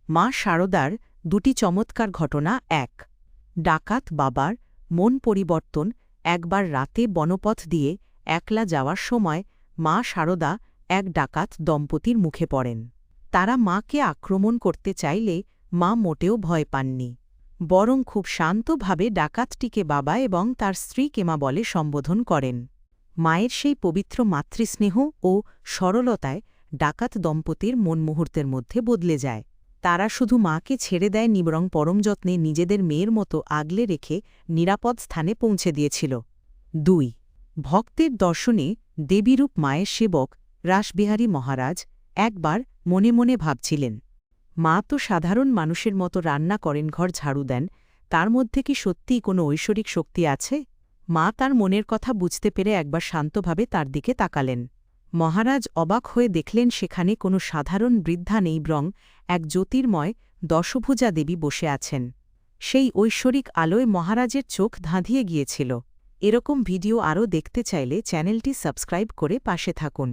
মা শারদার দুটি চমৎকার ঘটনা। ১ ডাকাত বাবার মন পরিবর্তন। একবার রাতে বনপথ দিয়ে একলা যাওয়ার সময় মা শারদা এক ডাকাত দম্পতির মুখে পড়েন। তারা মাকে আক্রমণ করতে চাইলে মা মোটেও ভয় পাননি, বরং খুব শান্তভাবে ডাকাতটিকে বাবা এবং তার স্ত্রীকে মা বলে সম্বোধন করেন। মায়ের সেই পবিত্র মাতৃস্নেহ ও সরলতায় ডাকাত দম্পতির মন মুহূর্তের মধ্যে বদলে যায়। তারা শুধু মাকে ছেড়ে দেয়নি, বরং পরম যত্নে নিজেদের মেয়ের মতো আগলে রেখে নিরাপদ স্থানে পৌঁছে দিয়েছিল। ২ ভক্তের দর্শনে দেবীরূপ মায়ের সেবক রাসবিহারী মহারাজ একবার মনে মনে ভাবছিলেন, মা তো সাধারণ মানুষের মতো রান্না করেন, ঘর ঝাড়ু দেন, তার মধ্যে কি সত্যিই কোনো ঐশ্বরিক শক্তি আছে? মা তার মনের কথা বুঝতে পেরে একবার শান্তভাবে তার দিকে তাকালেন। মহারাজ অবাক হয়ে দেখলেন সেখানে কোনো সাধারণ বৃদ্ধা নেই, বরং এক জ্যোতির্ময় দশভুজা দেবী বসে আছেন। সেই ঐশ্বরিক আলোয় মহারাজের চোখ ধাঁধিয়ে গিয়েছিল। এরকম ভিডিও আরও দেখতে চাইলে চ্যানেলটি সাবস্ক্রাইব করে পাশে থাকুন।